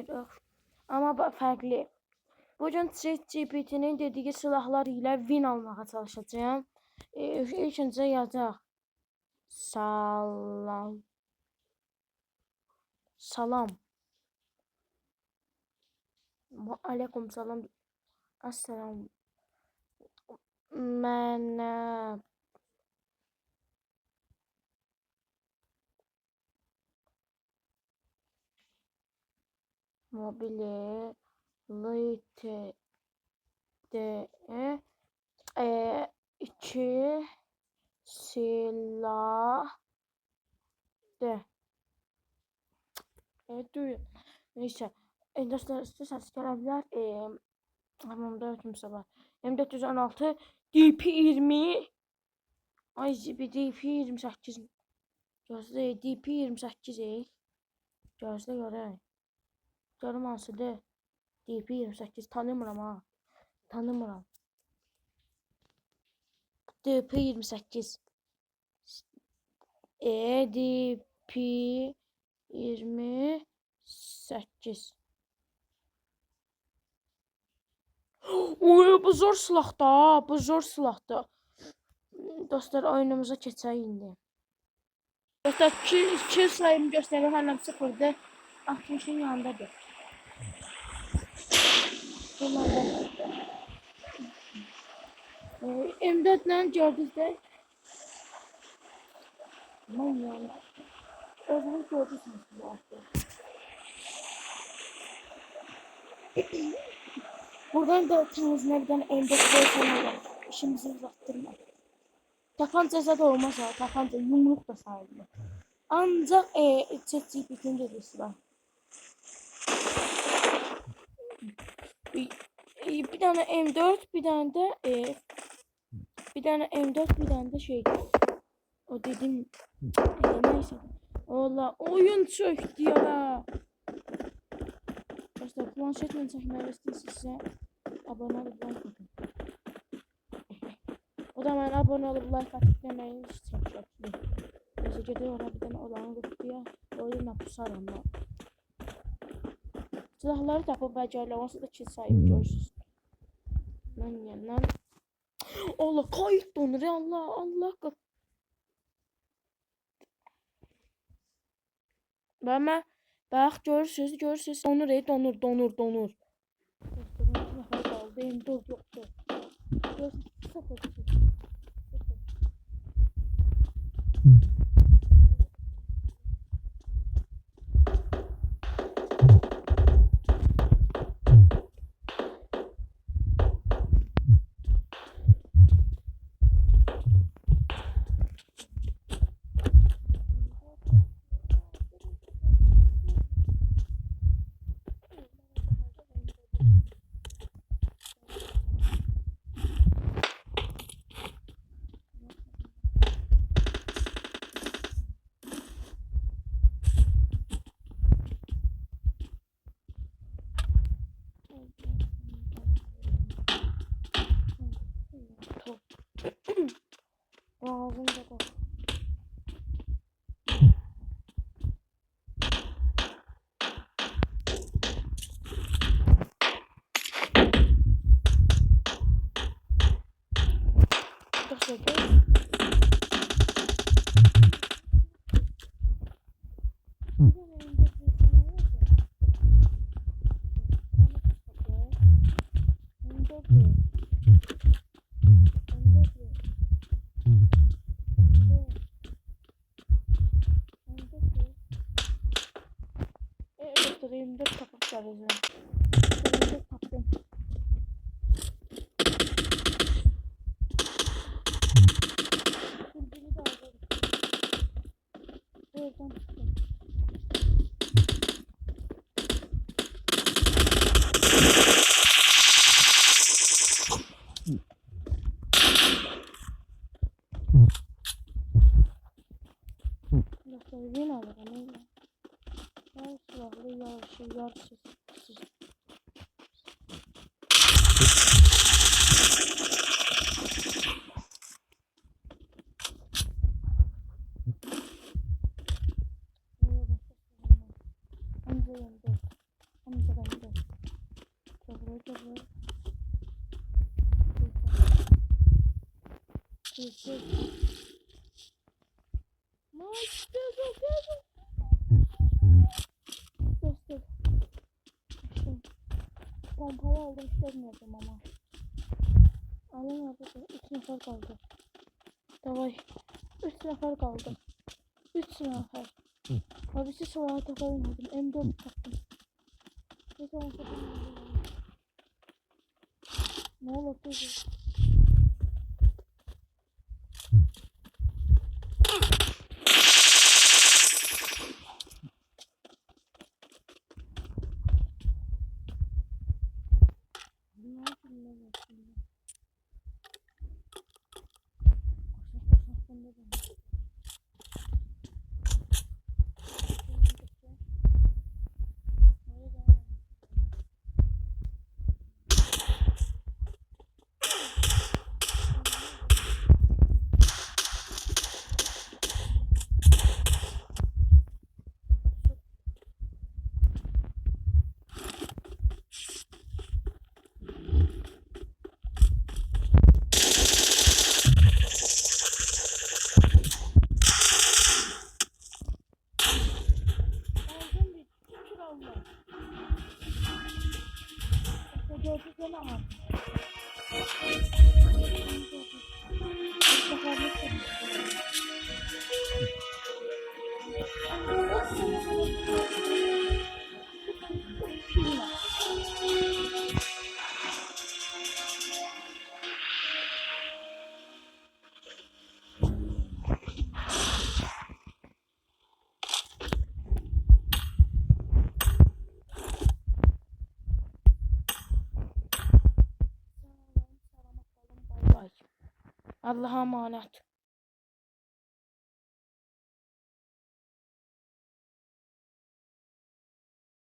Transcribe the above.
oynayırıq. Amma fərqli. Bugün ChatGPT-nin dediyi silahlar ilə win almağa çalışacağım. İlk öncə yazacaq. Salam. Aleyküm salam. Assalamu. Mənə mobilite de iki silah de. Duyun. Neyse. Dostlar istiyorsanız gelebilir. Hamamda kimse var. M416 DP20 ay bir DP28 gözlə DP28 gözlə görək. Görüm hansıdır. DP28 tanımıram ha. Tanımıram. DP28 DP28 Oy, bu zor silahda, bu zor silahda. Dostlar oyunumuza keçək indi. Dostlar kill sayımı göstərir, hələm 0'dır. 60'ın yanındadır. M4 ilə gördünüz də. Mən yəni. Özünüz gördünüz bu hafta. Buradan da temizine bir tane M4 koysanlar. İşimizi uzattırma. Tapanca da olmaz ha. Tapanca yumruk da sayılır. Ancak ChatGPT'nin dediği silah. Bir tane M4, bir tane de bir tane M4, bir tane de şey. O dedim neyse. Ola oyun çöktü ya. Dostlar planşetle çekmeyi istiyorsanız abone olup like atın. O da ben abone olup like atıp demeyi istiyorum. Neyse gidiyor bir tane olanı kutuya. Oyunla pusarım ben. Silahları tapıp beceriyle olsa da kill sayımı görürsünüz. Lan yandan. Allah kayıt donur ya Allah. Bana bak görürsünüz donur. Dostlarım silahları kaldı. M4 yoktu. Ağzımda da. Elimde kapıp çalacağım. Elimde kaptım. Biri de aldım. Oradan çıktım. Nasıl yine alırım öyle. Her silahlı yarışı. Söz. Maç göz. Göster. Pompalı aldım istemiyorum ama. Alamadı. 3 nefer kaldı. Davay. 3 nefer kaldı. 3 nefer. Abisi sıvaya takılmadım. M4 taktım. Ne zaman takılmadım. Ne olur kızım. Ne yapayım ben şimdi? Koşun. Aldım bir şükür Allah. İşte gördük beni al. Allah'a emanet.